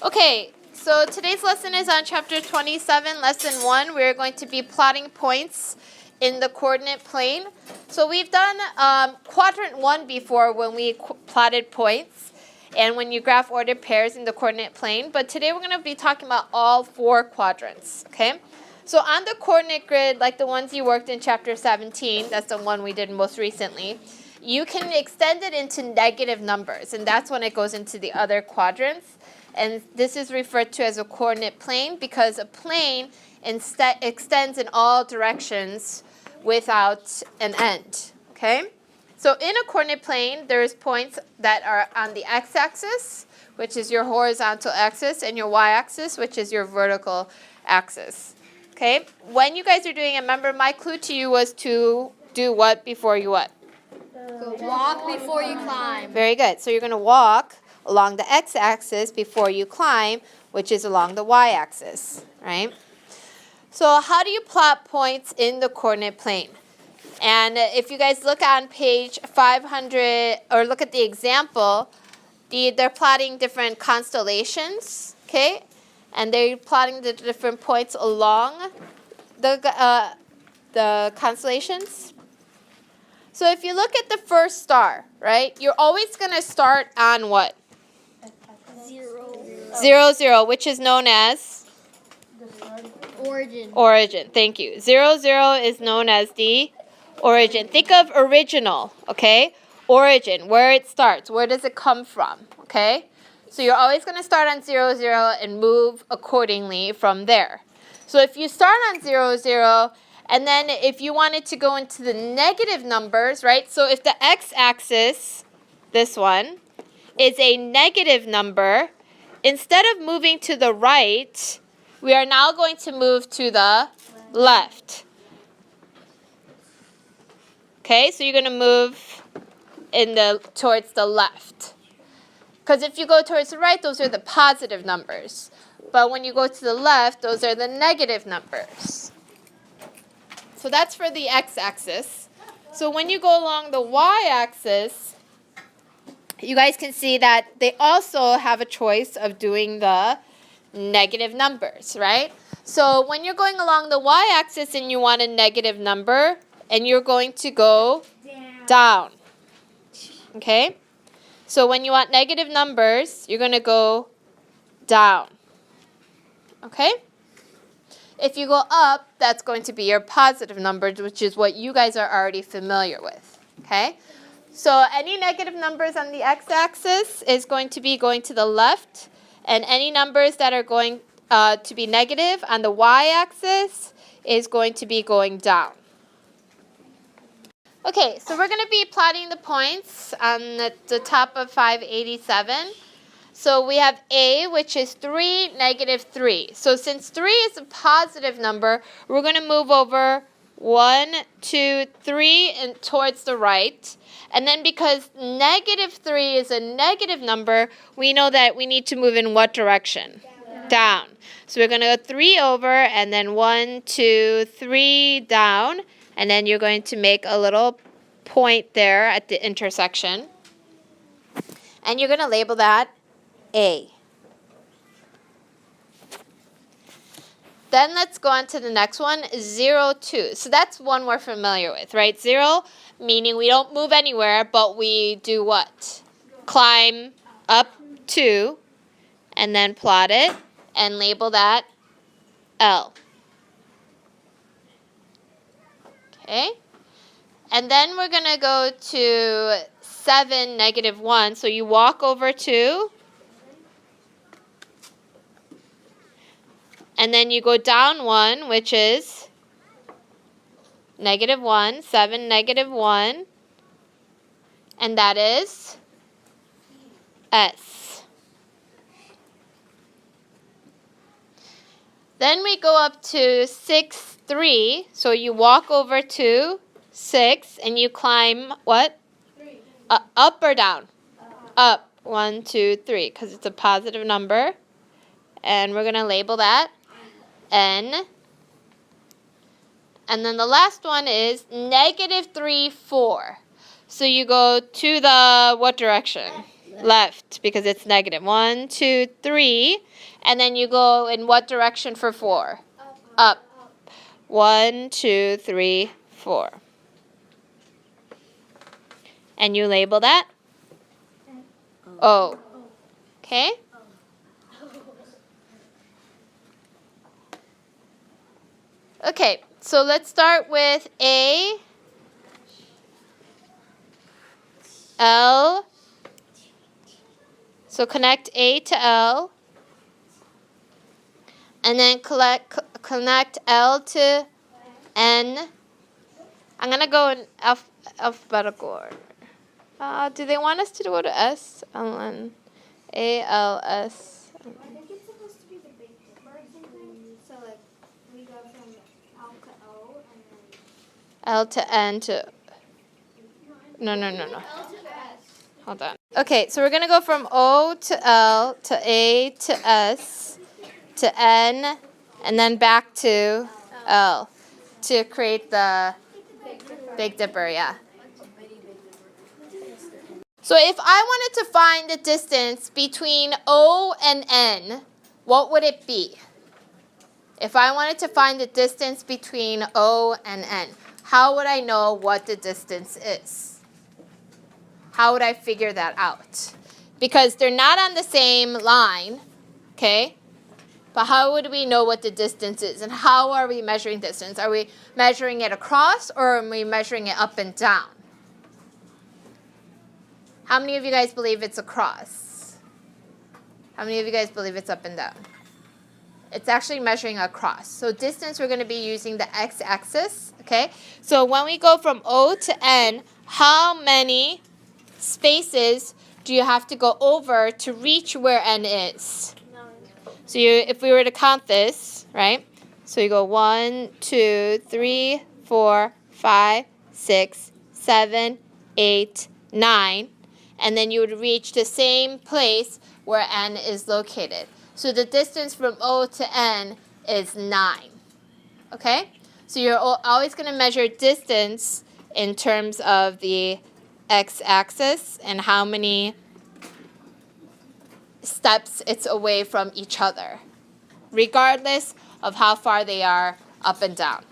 Okay, so today's lesson is on chapter 27, lesson 1. We're going to be plotting points in the coordinate plane. So we've done quadrant 1 before when we plotted points and when you graph ordered pairs in the coordinate plane. But today we're going to be talking about all 4 quadrants, okay? So on the coordinate grid, like the ones you worked in chapter 17, that's the one we did most recently, you can extend it into negative numbers, and that's when it goes into the other quadrants. And this is referred to as a coordinate plane because a plane extends in all directions without an end, okay? So in a coordinate plane, there's points that are on the x-axis, which is your horizontal axis, and your y-axis, which is your vertical axis, okay? When you guys are doing it, remember my clue to you was to do what before you what? Walk before you climb. Very good. So you're going to walk along the x-axis before you climb, which is along the y-axis, right? So how do you plot points in the coordinate plane? And if you guys look on page 500, or look at the example, they're plotting different constellations, okay? And they're plotting the different points along the constellations. So if you look at the first star, right, you're always going to start on what? 0. 0, which is known as? Origin. Origin. Thank you. 0 is known as the origin. Think of original, okay? Origin, where it starts. Where does it come from, okay? So you're always going to start on 0, and move accordingly from there. So if you start on 0, and then if you wanted to go into the negative numbers, right? So if the x-axis, this one, is a negative number, instead of moving to the right, we are now going to move to the left. Okay, so you're going to move towards the left. Because if you go towards the right, those are the positive numbers. But when you go to the left, those are the negative numbers. So that's for the x-axis. So when you go along the y-axis, you guys can see that they also have a choice of doing the negative numbers, right? So when you're going along the y-axis and you want a negative number, and you're going to go down. Okay? So when you want negative numbers, you're going to go down. Okay? If you go up, that's going to be your positive numbers, which is what you guys are already familiar with. Okay? So any negative numbers on the x-axis is going to be going to the left, and any numbers that are going to be negative on the y-axis is going to be going down. Okay, so we're going to be plotting the points on the top of 587. So we have A, which is 3, negative 3. So since 3 is a positive number, we're going to move over 1, 2, 3 and towards the right. And then because negative 3 is a negative number, we know that we need to move in what direction? Down. So we're going to go 3 over and then 1, 2, 3 down. And then you're going to make a little point there at the intersection. And you're going to label that A. Then let's go on to the next one, 0, 2. So that's one we're familiar with, right? 0, meaning we don't move anywhere, but we do what? Climb up 2, and then plot it, and label that L. Okay? And then we're going to go to 7, negative 1. So you walk over 2. And then you go down 1, which is negative 1, 7, negative 1. And that is S. Then we go up to 6, 3. So you walk over to 6 and you climb what? 3. Up or down? Up. 1, 2, 3, because it's a positive number. And we're going to label that N. And then the last one is negative 3, 4. So you go to the what direction? Left, because it's negative. 1, 2, 3. And then you go in what direction for 4? Up. 1, 2, 3, 4. And you label that O. Okay? Okay, so let's start with A, L. So connect A to L. And then connect L to N. I'm going to go in alphabetical order. Do they want us to go to S? L, N, A, L, S. I think it's supposed to be the Big Dipper or something. So like we go from L to O and then L to N to... No. L to S. Hold on. Okay, so we're going to go from O to L to A to S to N and then back to L to create the Big Dipper, yeah. So if I wanted to find the distance between O and N, what would it be? If I wanted to find the distance between O and N, how would I know what the distance is? How would I figure that out? Because they're not on the same line, okay? But how would we know what the distance is? And how are we measuring distance? Are we measuring it across or are we measuring it up and down? How many of you guys believe it's across? How many of you guys believe it's up and down? It's actually measuring across. So distance, we're going to be using the x-axis, okay? So when we go from O to N, how many spaces do you have to go over to reach where N is? So if we were to count this, right? So you go 1, 2, 3, 4, 5, 6, 7, 8, 9. And then you would reach the same place where N is located. So the distance from O to N is 9. Okay? So you're always going to measure distance in terms of the x-axis and how many steps it's away from each other, regardless of how far they are up and down.